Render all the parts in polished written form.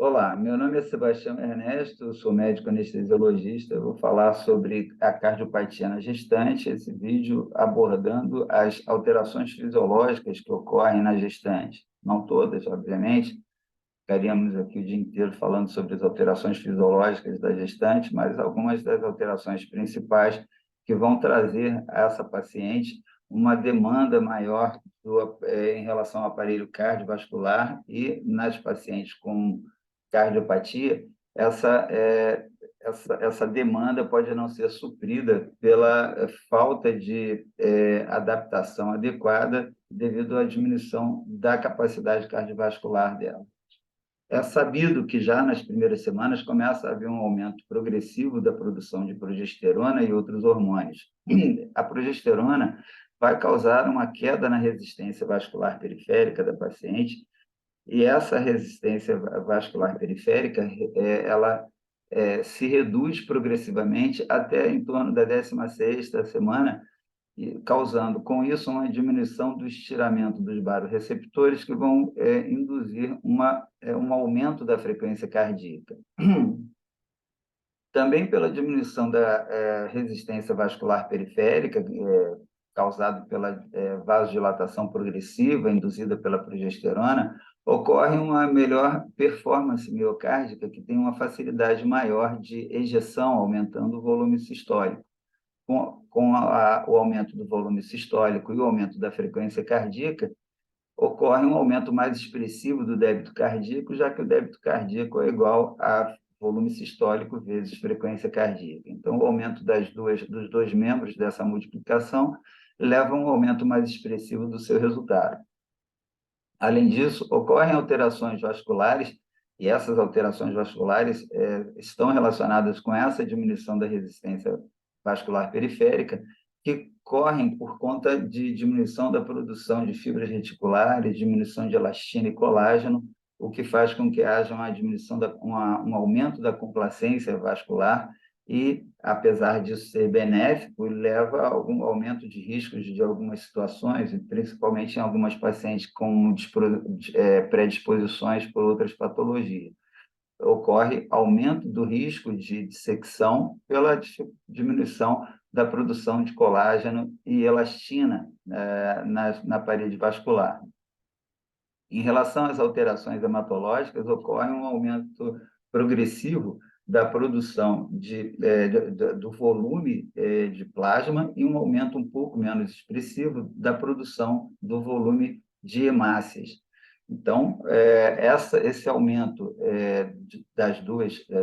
Olá, meu nome é Sebastião Ernesto, sou médico anestesiologista. Eu vou falar sobre a cardiopatia na gestante, esse vídeo abordando as alterações fisiológicas que ocorrem na gestante. Não todas, obviamente, ficaríamos aqui o dia inteiro falando sobre as alterações fisiológicas da gestante, mas algumas das alterações principais que vão trazer a essa paciente uma demanda maior em relação ao aparelho cardiovascular e nas pacientes com cardiopatia, essa demanda pode não ser suprida pela falta de adaptação adequada devido à diminuição da capacidade cardiovascular dela. É sabido que já nas primeiras semanas começa a haver um aumento progressivo da produção de progesterona e outros hormônios. A progesterona vai causar uma queda na resistência vascular periférica da paciente, e essa resistência vascular periférica, ela se reduz progressivamente até em torno da 16ª semana, e causando com isso uma diminuição do estiramento dos baroreceptores que vão induzir um aumento da frequência cardíaca. Também pela diminuição da resistência vascular periférica, causado pela vasodilatação progressiva induzida pela progesterona, ocorre uma melhor performance miocárdica, que tem uma facilidade maior de ejeção, aumentando o volume sistólico. Com o aumento do volume sistólico e o aumento da frequência cardíaca, ocorre um aumento mais expressivo do débito cardíaco, já que o débito cardíaco é igual a volume sistólico vezes frequência cardíaca. Então, o aumento dos dois membros dessa multiplicação leva a um aumento mais expressivo do seu resultado. Além disso, ocorrem alterações vasculares, e essas alterações vasculares estão relacionadas com essa diminuição da resistência vascular periférica, que correm por conta de diminuição da produção de fibras reticulares, diminuição de elastina e colágeno, o que faz com que haja uma diminuição, um aumento da complacência vascular e, apesar disso ser benéfico, leva a algum aumento de riscos de algumas situações, principalmente em algumas pacientes com predisposições por outras patologias. Ocorre aumento do risco de dissecção pela diminuição da produção de colágeno e elastina na parede vascular. Em relação às alterações hematológicas, ocorre um aumento progressivo da produção do volume de plasma e um aumento um pouco menos expressivo da produção do volume de hemácias. Então, esse aumento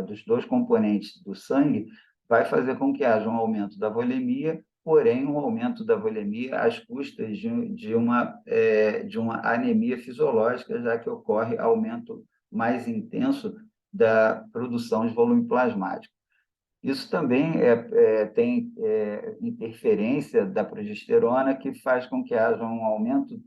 dos dois componentes do sangue vai fazer com que haja um aumento da volemia, porém um aumento da volemia às custas de uma anemia fisiológica, já que ocorre aumento mais intenso da produção de volume plasmático. Isso também tem interferência da progesterona, que faz com que haja um aumento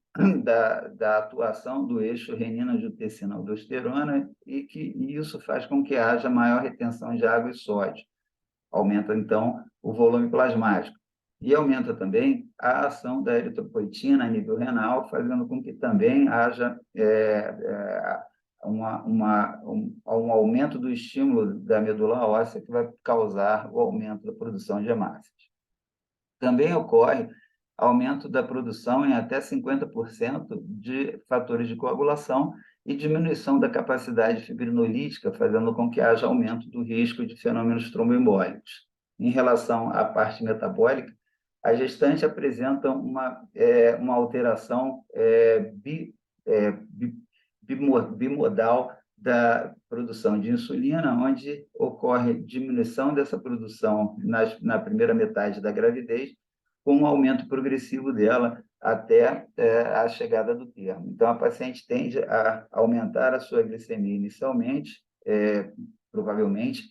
da atuação do eixo renina-angiotensina-aldosterona e isso faz com que haja maior retenção de água e sódio. Aumenta, então, o volume plasmático. E aumenta também a ação da eritropoetina a nível renal, fazendo com que também haja um aumento do estímulo da medula óssea, que vai causar o aumento da produção de hemácias. Também ocorre aumento da produção em até 50% de fatores de coagulação e diminuição da capacidade fibrinolítica, fazendo com que haja aumento do risco de fenômenos tromboembólicos. Em relação à parte metabólica, a gestante apresenta uma alteração bimodal da produção de insulina, onde ocorre diminuição dessa produção na primeira metade da gravidez, com um aumento progressivo dela até a chegada do termo. Então, a paciente tende a aumentar a sua glicemia inicialmente, provavelmente,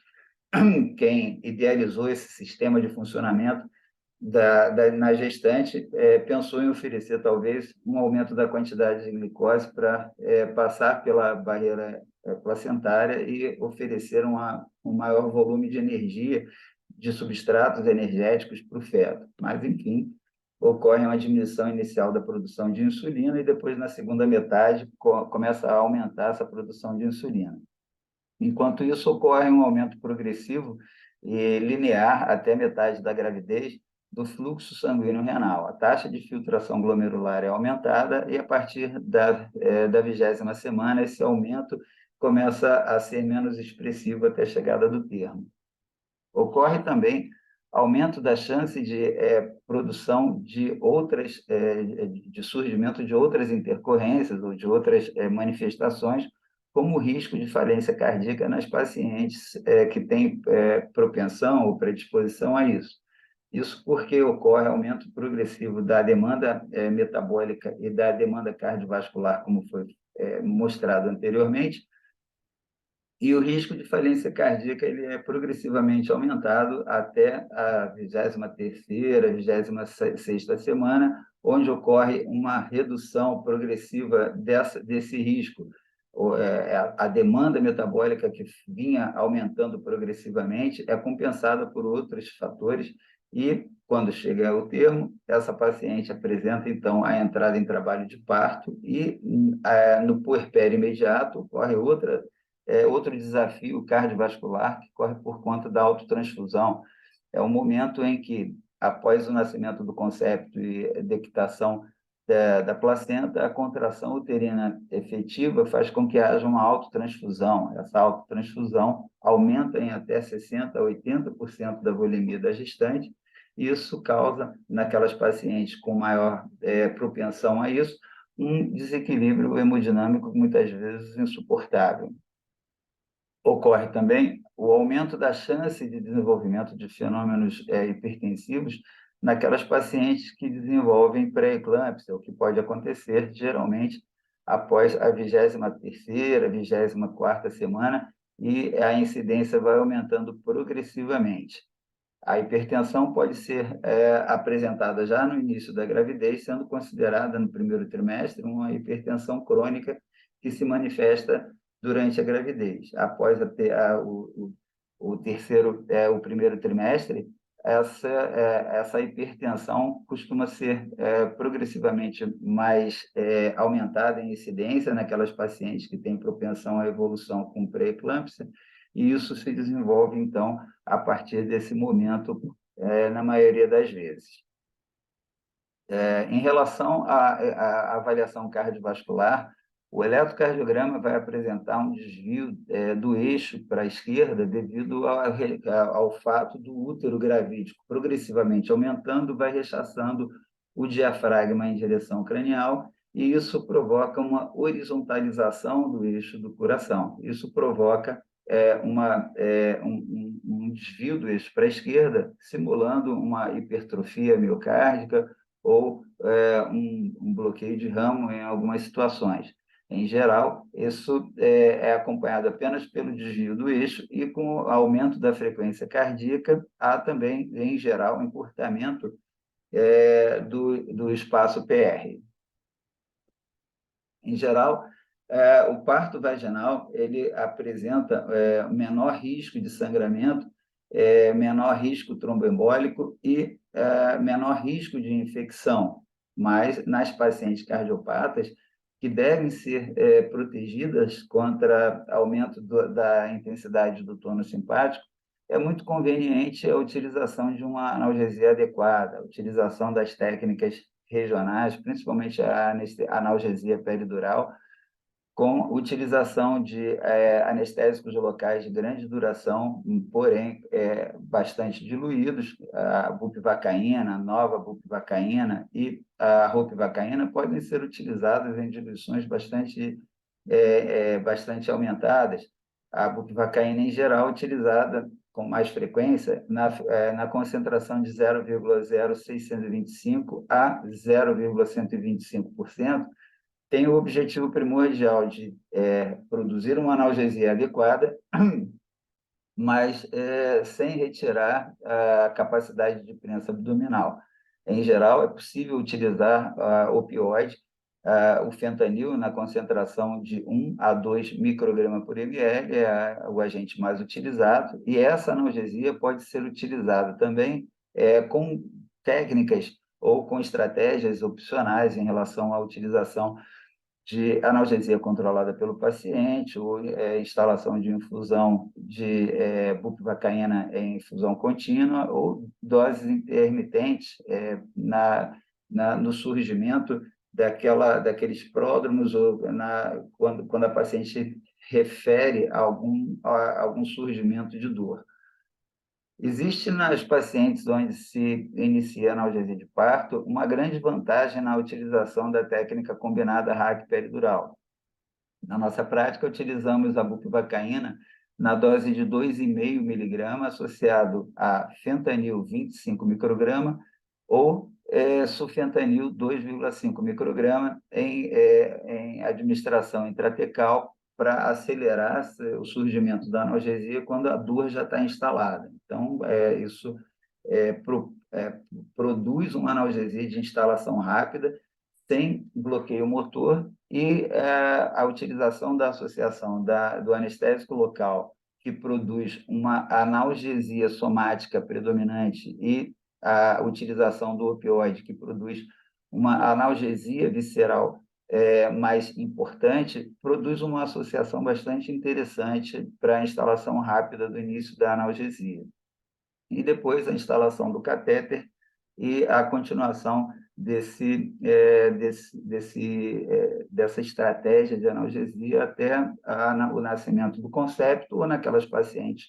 quem idealizou esse sistema de funcionamento na gestante pensou em oferecer, talvez, um aumento da quantidade de glicose para passar pela barreira placentária e oferecer um maior volume de energia, de substratos energéticos para o feto. Mas, enfim, ocorre uma diminuição inicial da produção de insulina e depois, na segunda metade, começa a aumentar essa produção de insulina. Enquanto isso, ocorre um aumento progressivo e linear até metade da gravidez do fluxo sanguíneo renal. A taxa de filtração glomerular é aumentada e, a partir da 20ª semana, esse aumento começa a ser menos expressivo até a chegada do termo. Ocorre também aumento da chance de produção de de surgimento de outras intercorrências ou de outras manifestações, como o risco de falência cardíaca nas pacientes que têm propensão ou predisposição a isso. Isso porque ocorre aumento progressivo da demanda metabólica e da demanda cardiovascular, como foi mostrado anteriormente, e o risco de falência cardíaca ele é progressivamente aumentado até a 23ª, 26ª semana, onde ocorre uma redução progressiva desse risco. A demanda metabólica que vinha aumentando progressivamente é compensada por outros fatores e, quando chega ao termo, essa paciente apresenta, então, a entrada em trabalho de parto e, no puerpério imediato, ocorre outro desafio cardiovascular que corre por conta da autotransfusão. É um momento em que, após o nascimento do concepto e dectação da placenta, a contração uterina efetiva faz com que haja uma autotransfusão. Essa autotransfusão aumenta em até 60% a 80% da volemia da gestante, e isso causa, naquelas pacientes com maior propensão a isso, um desequilíbrio hemodinâmico muitas vezes insuportável. Ocorre também o aumento da chance de desenvolvimento de fenômenos hipertensivos naquelas pacientes que desenvolvem pré-eclâmpsia, o que pode acontecer geralmente após a 23ª, 24ª semana, e a incidência vai aumentando progressivamente. A hipertensão pode ser apresentada já no início da gravidez, sendo considerada no primeiro trimestre uma hipertensão crônica que se manifesta durante a gravidez. Após o primeiro trimestre, essa hipertensão costuma ser progressivamente mais aumentada em incidência naquelas pacientes que têm propensão à evolução com pré-eclâmpsia, e isso se desenvolve, então, a partir desse momento, na maioria das vezes. Em relação à avaliação cardiovascular, o eletrocardiograma vai apresentar um desvio do eixo para a esquerda devido ao fato do útero gravídico progressivamente aumentando, vai rechaçando o diafragma em direção cranial, e isso provoca uma horizontalização do eixo do coração. Isso provoca um desvio do eixo para a esquerda, simulando uma hipertrofia miocárdica ou um bloqueio de ramo em algumas situações. Em geral, isso é acompanhado apenas pelo desvio do eixo, e com o aumento da frequência cardíaca, há também, em geral, encurtamento do espaço PR. Em geral, o parto vaginal ele apresenta menor risco de sangramento, menor risco tromboembólico e menor risco de infecção, mas nas pacientes cardiopatas, que devem ser protegidas contra aumento da intensidade do tônus simpático, é muito conveniente a utilização de uma analgesia adequada, a utilização das técnicas regionais, principalmente a analgesia peridural, com utilização de anestésicos locais de grande duração, porém bastante diluídos. A bupivacaína, a nova bupivacaína e a ropivacaína podem ser utilizadas em diluições bastante aumentadas. A bupivacaína, em geral, utilizada com mais frequência na concentração de 0,0625 a 0,125%, tem o objetivo primordial de produzir uma analgesia adequada, mas sem retirar a capacidade de prensa abdominal. Em geral, é possível utilizar opioide, o fentanil, na concentração de 1 a 2 microgramas por ml, é o agente mais utilizado, e essa analgesia pode ser utilizada também com técnicas ou com estratégias opcionais em relação à utilização de analgesia controlada pelo paciente, ou instalação de infusão de bupivacaína em infusão contínua, ou doses intermitentes no surgimento daqueles pródromos, ou quando a paciente refere algum surgimento de dor. Existe nas pacientes onde se inicia a analgesia de parto uma grande vantagem na utilização da técnica combinada RAC peridural. Na nossa prática, utilizamos a bupivacaína na dose de 2,5 mg associado a fentanil 25 micrograma ou sufentanil 2,5 micrograma em administração intratecal para acelerar o surgimento da analgesia quando a dor já está instalada. Então, isso produz uma analgesia de instalação rápida, sem bloqueio motor, e a utilização da associação do anestésico local, que produz uma analgesia somática predominante, e a utilização do opioide, que produz uma analgesia visceral mais importante, produz uma associação bastante interessante para a instalação rápida do início da analgesia. E depois a instalação do catéter e a continuação dessa estratégia de analgesia até o nascimento do concepto, ou naquelas pacientes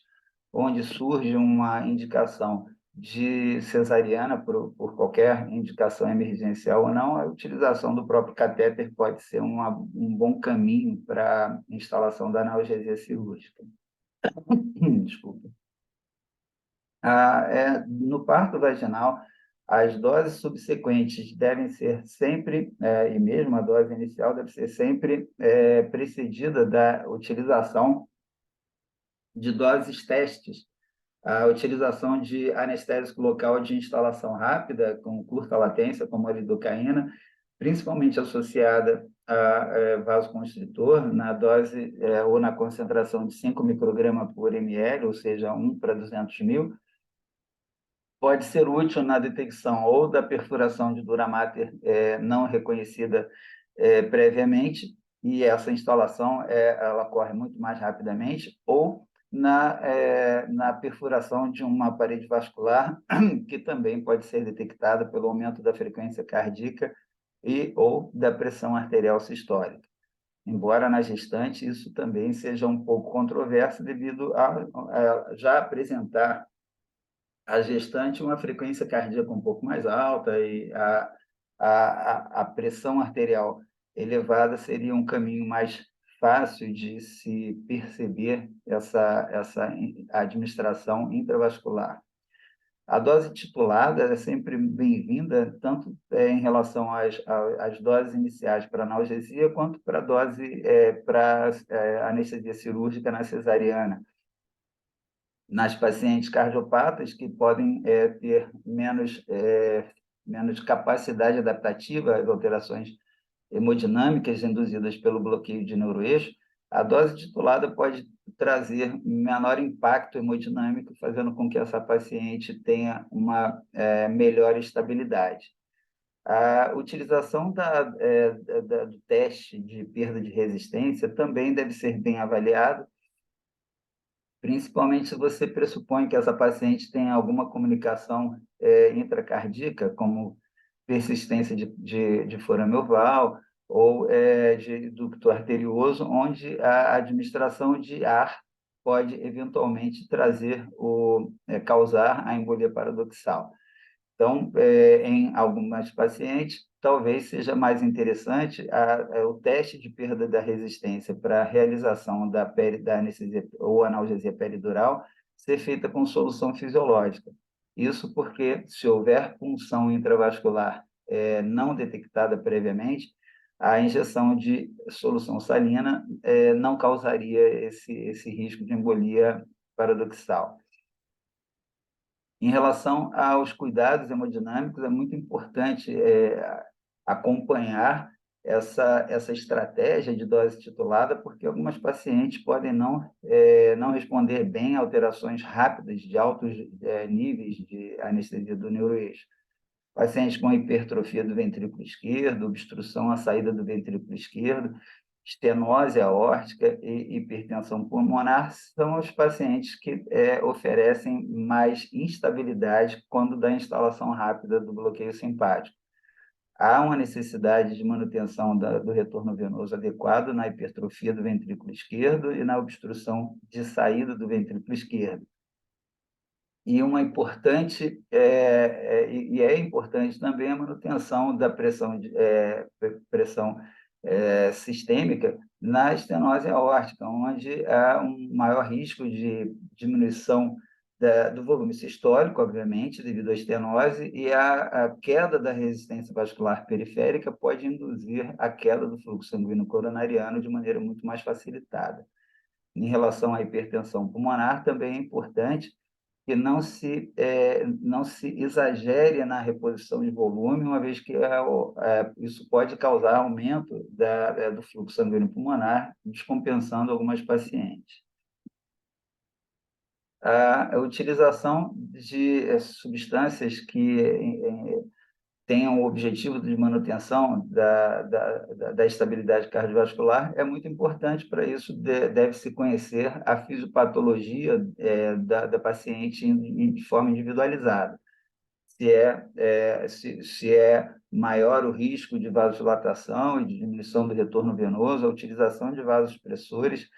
onde surge uma indicação de cesariana por qualquer indicação emergencial ou não, a utilização do próprio catéter pode ser um bom caminho para a instalação da analgesia cirúrgica. Desculpa. No parto vaginal, as doses subsequentes devem ser sempre, e mesmo a dose inicial deve ser sempre precedida da utilização de doses testes, a utilização de anestésico local de instalação rápida, com curta latência, como a lidocaína, principalmente associada a vasoconstritor, na dose ou na concentração de 5 microgramas por ml, ou seja, 1 para 200 mil, pode ser útil na detecção ou da perfuração de dura mater não reconhecida previamente, e essa instalação ela ocorre muito mais rapidamente, ou na perfuração de uma parede vascular, que também pode ser detectada pelo aumento da frequência cardíaca ou da pressão arterial sistólica. Embora na gestante isso também seja um pouco controverso, devido a já apresentar a gestante uma frequência cardíaca um pouco mais alta, e a pressão arterial elevada seria um caminho mais fácil de se perceber essa administração intravascular. A dose titulada é sempre bem-vinda, tanto em relação às doses iniciais para analgesia, quanto para a dose para anestesia cirúrgica na cesariana. Nas pacientes cardiopatas, que podem ter menos capacidade adaptativa às alterações hemodinâmicas induzidas pelo bloqueio de neuroeixo, a dose titulada pode trazer menor impacto hemodinâmico, fazendo com que essa paciente tenha uma melhor estabilidade. A utilização do teste de perda de resistência também deve ser bem avaliado, principalmente se você pressupõe que essa paciente tem alguma comunicação intracardíaca, como persistência de forame oval ou de ducto arterioso, onde a administração de ar pode eventualmente causar a embolia paradoxal. Então, em algumas pacientes, talvez seja mais interessante o teste de perda da resistência para a realização da anestesia ou analgesia peridural ser feita com solução fisiológica. Isso porque, se houver punção intravascular não detectada previamente, a injeção de solução salina não causaria esse risco de embolia paradoxal. Em relação aos cuidados hemodinâmicos, é muito importante acompanhar essa estratégia de dose titulada, porque algumas pacientes podem não responder bem a alterações rápidas de altos níveis de anestesia do neuroeixo. pacientes com hipertrofia do ventrículo esquerdo, obstrução à saída do ventrículo esquerdo, estenose aórtica e hipertensão pulmonar são os pacientes que oferecem mais instabilidade quando da instalação rápida do bloqueio simpático. Há uma necessidade de manutenção do retorno venoso adequado na hipertrofia do ventrículo esquerdo e na obstrução de saída do ventrículo esquerdo. E é importante também a manutenção da pressão sistêmica na estenose aórtica, onde há um maior risco de diminuição do volume sistólico, obviamente, devido à estenose, e a queda da resistência vascular periférica pode induzir a queda do fluxo sanguíneo coronariano de maneira muito mais facilitada. Em relação à hipertensão pulmonar, também é importante que não se exagere na reposição de volume, uma vez que isso pode causar aumento do fluxo sanguíneo pulmonar, descompensando algumas pacientes. A utilização de substâncias que tenham o objetivo de manutenção da estabilidade cardiovascular é muito importante. Para isso, deve-se conhecer a fisiopatologia da paciente de forma individualizada. Se é maior o risco de vasodilatação e de diminuição do retorno venoso, a utilização de vasopressores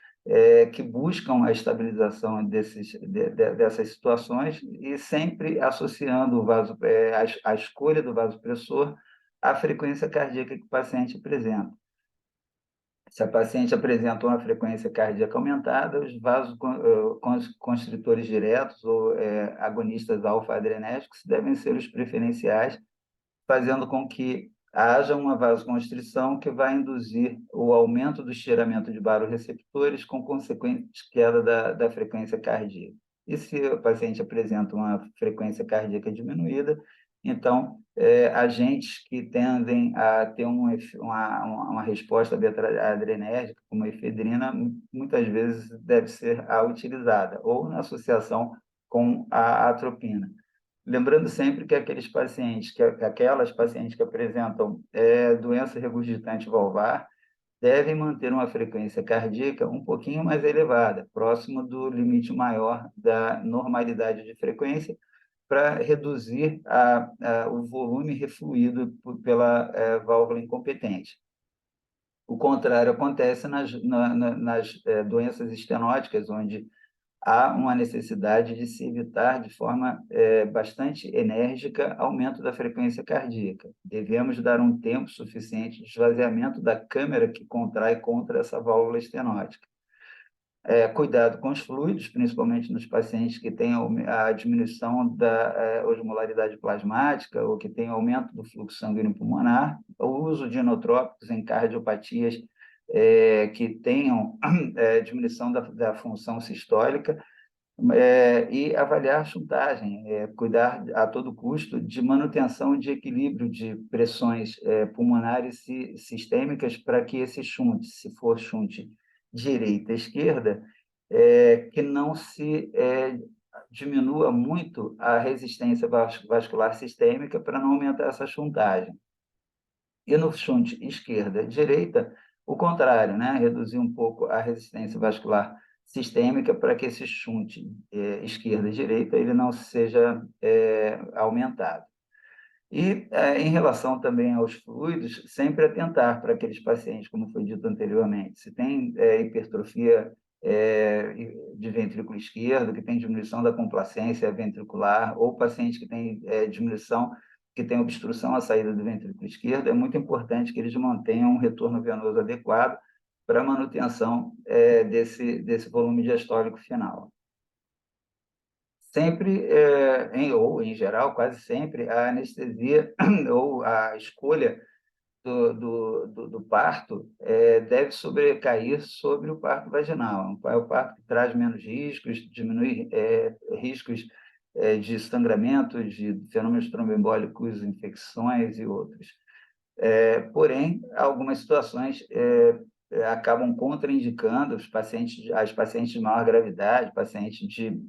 que buscam a estabilização dessas situações e sempre associando a escolha do vasopressor à frequência cardíaca que o paciente apresenta. Se a paciente apresenta uma frequência cardíaca aumentada, os vasoconstritores diretos ou agonistas alfa-adrenérgicos devem ser os preferenciais, fazendo com que haja uma vasoconstrição que vai induzir o aumento do estiramento de baroreceptores com consequente queda da frequência cardíaca. E se o paciente apresenta uma frequência cardíaca diminuída, então, agentes que tendem a ter uma resposta adrenérgica, como a efedrina, muitas vezes deve ser utilizada, ou na associação com a atropina. Lembrando sempre que aquelas pacientes que apresentam doença regurgitante valvar devem manter uma frequência cardíaca um pouquinho mais elevada, próximo do limite maior da normalidade de frequência, para reduzir o volume refluído pela válvula incompetente. O contrário acontece nas doenças estenóticas, onde há uma necessidade de se evitar de forma bastante enérgica aumento da frequência cardíaca. Devemos dar um tempo suficiente de esvaziamento da câmara que contrai contra essa válvula estenótica. Cuidado com os fluidos, principalmente nos pacientes que têm a diminuição da osmolaridade plasmática ou que têm aumento do fluxo sanguíneo pulmonar, o uso de inotrópicos em cardiopatias que tenham diminuição da função sistólica, e avaliar a chuntagem, cuidar a todo custo de manutenção de equilíbrio de pressões pulmonares e sistêmicas para que esse shunte, se for shunte direita e esquerda, que não se diminua muito a resistência vascular sistêmica para não aumentar essa chuntagem. E no shunte esquerda-direita, o contrário, né? Reduzir um pouco a resistência vascular sistêmica para que esse shunte esquerda-direita ele não seja aumentado. E, em relação também aos fluidos, sempre atentar para aqueles pacientes, como foi dito anteriormente, se tem hipertrofia de ventrículo esquerdo, que tem diminuição da complacência ventricular, ou paciente que tem que tem obstrução à saída do ventrículo esquerdo, é muito importante que eles mantenham um retorno venoso adequado para a manutenção desse volume diastólico final. Sempre, ou em geral, quase sempre, a anestesia ou a escolha do parto deve sobrecair sobre o parto vaginal. É o parto que traz menos riscos, diminui riscos de sangramento, de fenômenos tromboembólicos, infecções e outros. Porém, algumas situações acabam contraindicando as pacientes de maior gravidade, pacientes de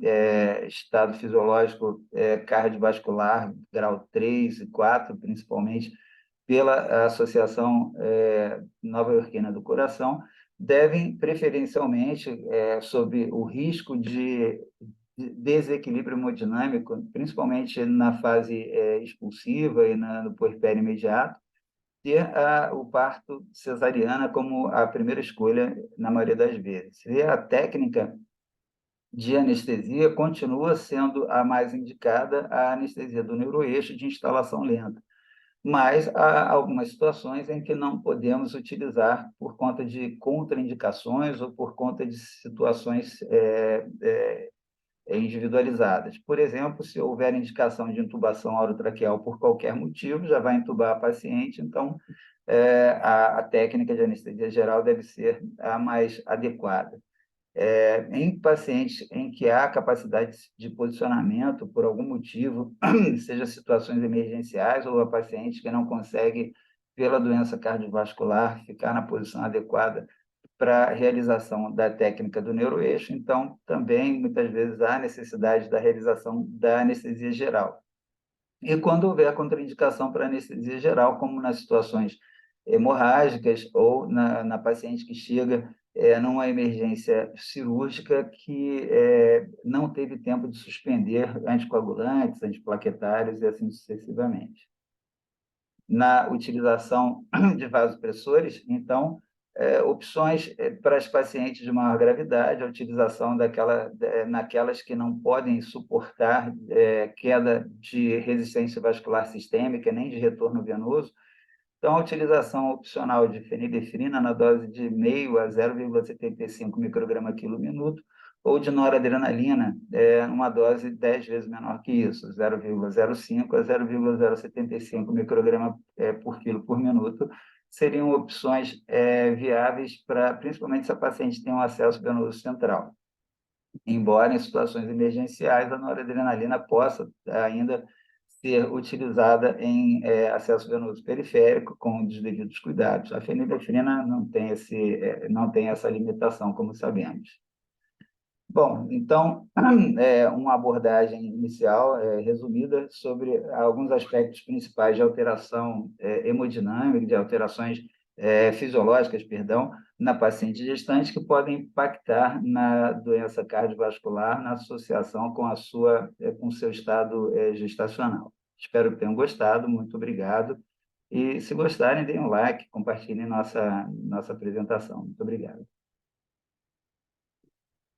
estado fisiológico cardiovascular, grau 3 e 4, principalmente, pela Associação Nova-Iorquina do Coração, devem, preferencialmente, sob o risco de desequilíbrio hemodinâmico, principalmente na fase expulsiva e no puerpério imediato, ter o parto cesariana como a primeira escolha na maioria das vezes. E a técnica de anestesia continua sendo a mais indicada, a anestesia do neuroeixo de instalação lenta. Mas há algumas situações em que não podemos utilizar por conta de contraindicações ou por conta de situações individualizadas. Por exemplo, se houver indicação de intubação orotraqueal por qualquer motivo, já vai intubar a paciente, então a técnica de anestesia geral deve ser a mais adequada. Em pacientes em que há capacidade de posicionamento por algum motivo, seja situações emergenciais ou a paciente que não consegue, pela doença cardiovascular, ficar na posição adequada para a realização da técnica do neuroeixo, então também muitas vezes há necessidade da realização da anestesia geral. E quando houver contraindicação para anestesia geral, como nas situações hemorrágicas ou na paciente que chega numa emergência cirúrgica que não teve tempo de suspender anticoagulantes, antiplaquetários e assim sucessivamente. Na utilização de vasopressores, então, opções para as pacientes de maior gravidade, a utilização naquelas que não podem suportar queda de resistência vascular sistêmica, nem de retorno venoso. Então, a utilização opcional de fenilefrina na dose de 0,5 a 0,75 micrograma quilo minuto, ou de noradrenalina, numa dose 10 vezes menor que isso, 0,05 a 0,075 micrograma por quilo por minuto, seriam opções viáveis para, principalmente se a paciente tem um acesso venoso central. Embora em situações emergenciais a noradrenalina possa ainda ser utilizada em acesso venoso periférico com os devidos cuidados. A fenilefrina não tem essa limitação, como sabemos. Bom, então, uma abordagem inicial, resumida, sobre alguns aspectos principais de alteração hemodinâmica, de alterações fisiológicas, perdão, na paciente gestante, que podem impactar na doença cardiovascular, na associação com o seu estado gestacional. Espero que tenham gostado, muito obrigado. E, se gostarem, deem um like, compartilhem nossa apresentação. Muito obrigado.